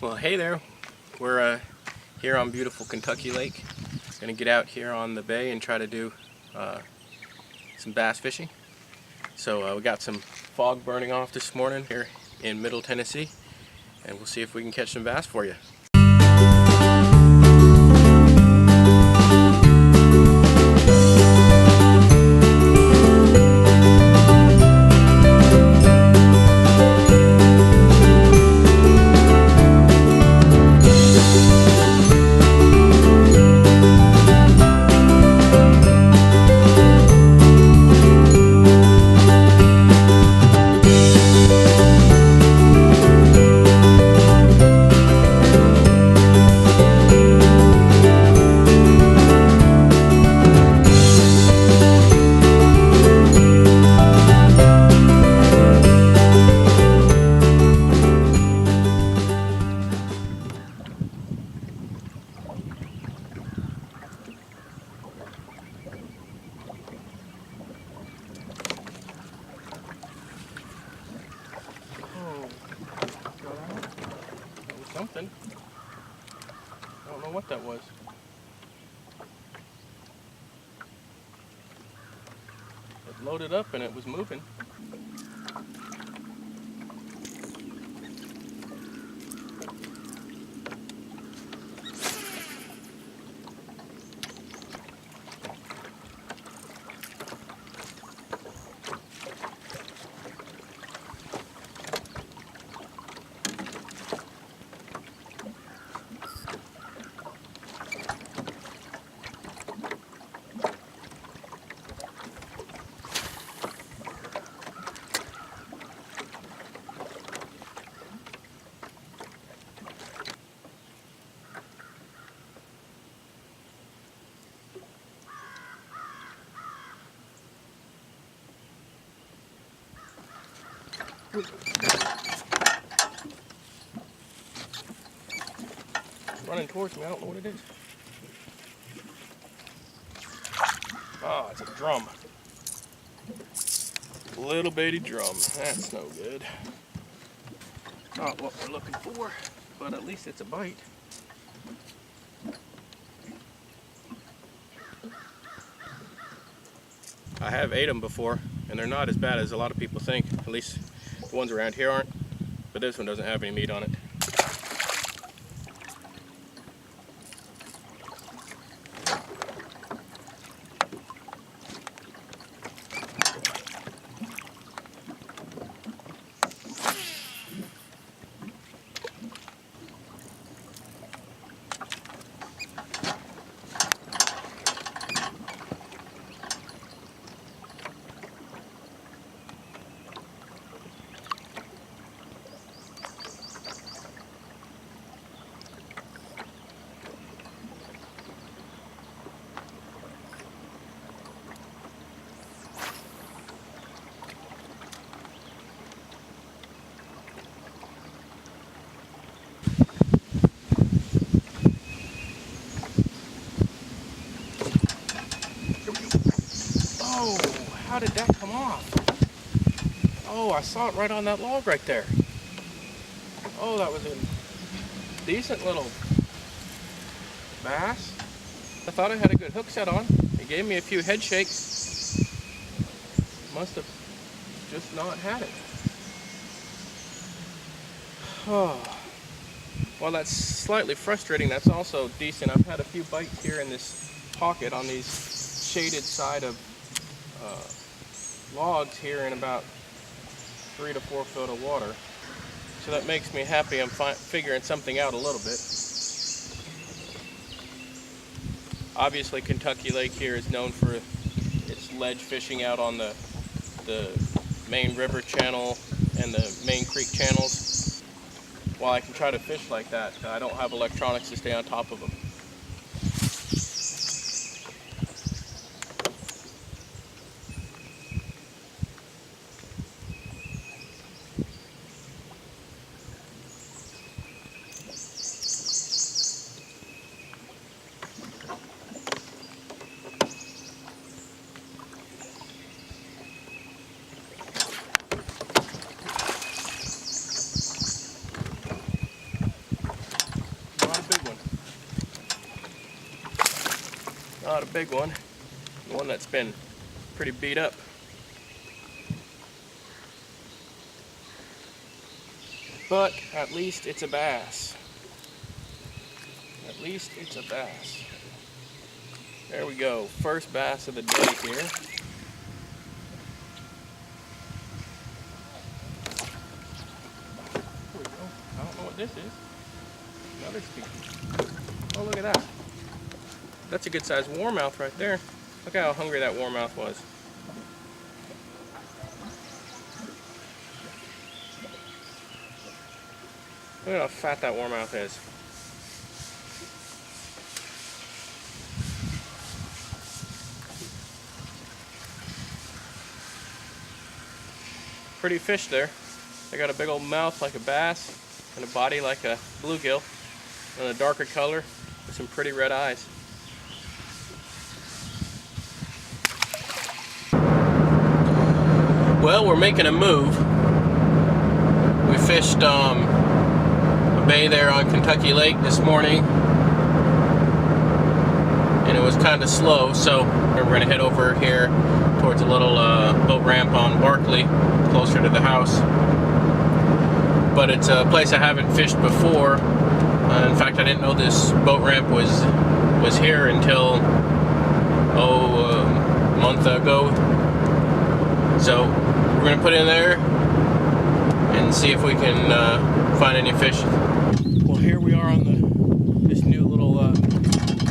Well, hey there. We're here on beautiful Kentucky Lake. Gonna get out here on the bay and try to do some bass fishing. So we got some fog burning off this morning here in Middle Tennessee, and we'll see if we can catch some bass for you. Something. I don't know what that was. It loaded up and it was moving. Running towards me, I don't know what it is. Oh, it's a drum. Little bitty drum. That's no good. Not what we're looking for, but at least it's a bite. I have ate them before, and they're not as bad as a lot of people think. At least the ones around here aren't, but this one doesn't have any meat on it. Oh, how did that come off? Oh, I saw it right on that log right there. Oh, that was a decent little bass. I thought I had a good hook set on. It gave me a few head shakes. Must have just not had it. Oh. While that's slightly frustrating, that's also decent. I've had a few bites here in this pocket on these shaded side of logs here in about 3 to 4 foot of water. So that makes me happy. I'm figuring something out a little bit. Obviously, Kentucky Lake here is known for its ledge fishing out on the main river channel and the main creek channels. While I can try to fish like that, I don't have electronics to stay on top of them. not a big one. One that's been pretty beat up. But at least it's a bass. At least it's a bass. There we go. First bass of the day here. Here we go. I don't know what this is. Another speaker. Oh, look at that. That's a good sized warmouth right there. Look how hungry that warmouth was. Look at how fat that warmouth is. Pretty fish there. They got a big old mouth like a bass and a body like a bluegill and a darker color with some pretty red eyes. Well, we're making a move. We fished a bay there on Kentucky Lake this morning, and it was kind of slow, so we're going to head over here towards a little boat ramp on Barkley, closer to the house. But it's a place I haven't fished before. In fact, I didn't know this boat ramp was here until a month ago. So we're going to put in there and see if we can find any fish. Well, here we are on this new little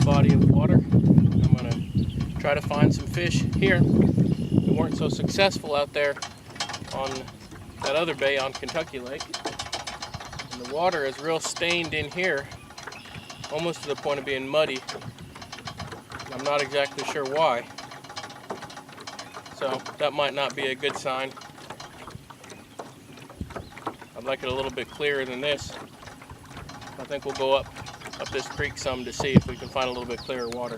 body of water. I'm going to try to find some fish here. We weren't so successful out there on that other bay on Kentucky Lake. And the water is real stained in here, almost to the point of being muddy. I'm not exactly sure why. So that might not be a good sign. I'd like it a little bit clearer than this. I think we'll go up this creek some to see if we can find a little bit clearer water.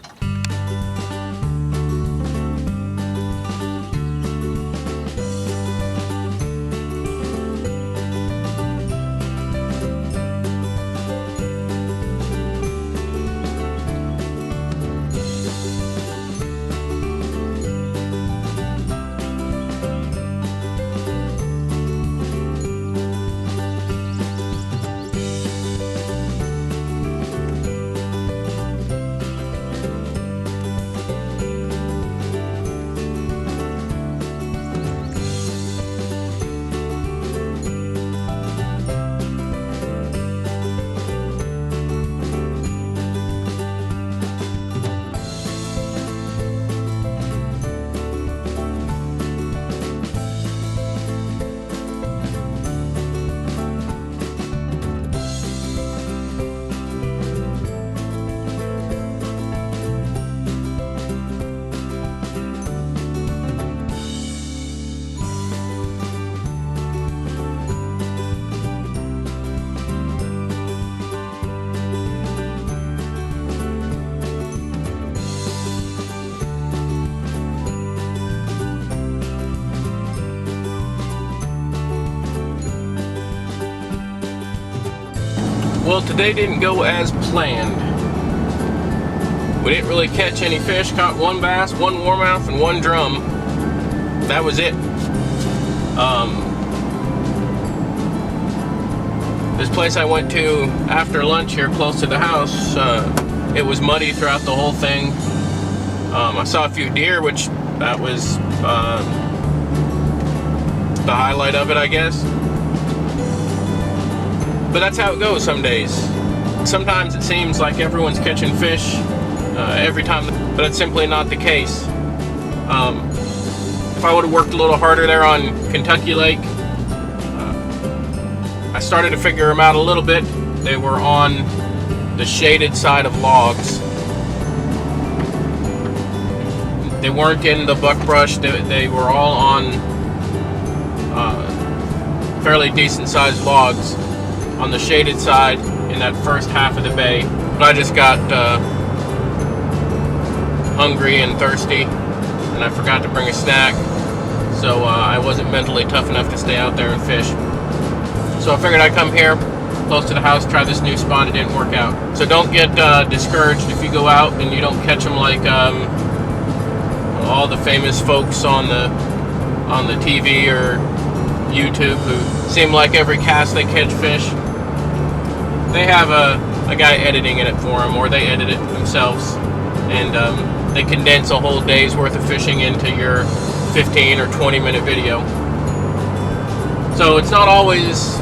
Well, today didn't go as planned. We didn't really catch any fish. Caught one bass, one warmouth, and one drum. That was it. This place I went to after lunch here close to the house, it was muddy throughout the whole thing. I saw a few deer, which that was the highlight of it, I guess. But that's how it goes some days. Sometimes it seems like everyone's catching fish every time, but that's simply not the case. If I would have worked a little harder there on Kentucky Lake, I started to figure them out a little bit. They were on the shaded side of logs. They weren't in the buckbrush. They were all on fairly decent sized logs on the shaded side in that first half of the bay. But I just got hungry and thirsty, and I forgot to bring a snack, so I wasn't mentally tough enough to stay out there and fish. So I figured I'd come here, close to the house, try this new spot. It didn't work out. So don't get discouraged if you go out and you don't catch them like all the famous folks on the TV or YouTube who seem like every cast they catch fish. They have a guy editing it for them, or they edit it themselves, and they condense a whole day's worth of fishing into your 15 or 20 minute video. So it's not always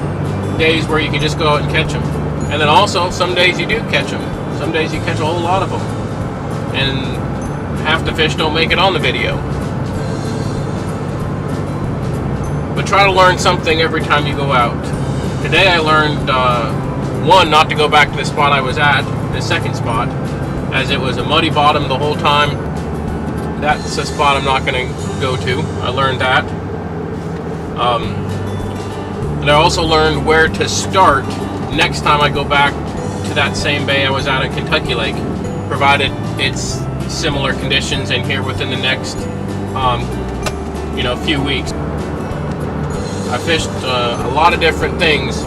days where you can just go out and catch them. And then also, some days you do catch them. Some days you catch a whole lot of them. And half the fish don't make it on the video. But try to learn something every time you go out. Today I learned, one, not to go back to the spot I was at, the second spot, as it was a muddy bottom the whole time. That's a spot I'm not going to go to. I learned that. And I also learned where to start next time I go back to that same bay I was at in Kentucky Lake, provided it's similar conditions and here within the next few weeks. I fished a lot of different things,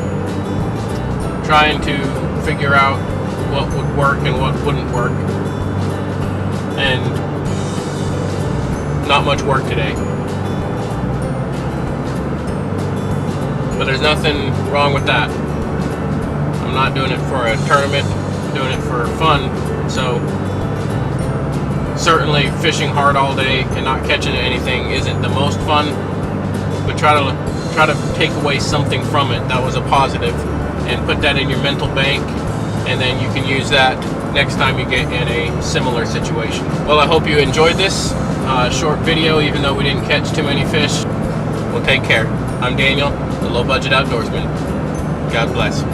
trying to figure out what would work and what wouldn't work, and not much work today. But there's nothing wrong with that. I'm not doing it for a tournament, I'm doing it for fun. So certainly fishing hard all day and not catching anything isn't the most fun, but try to take away something from it that was a positive and put that in your mental bank, and then you can use that next time you get in a similar situation. Well, I hope you enjoyed this short video, even though we didn't catch too many fish. Well, take care. I'm Daniel, the Low Budget Outdoorsman. God bless.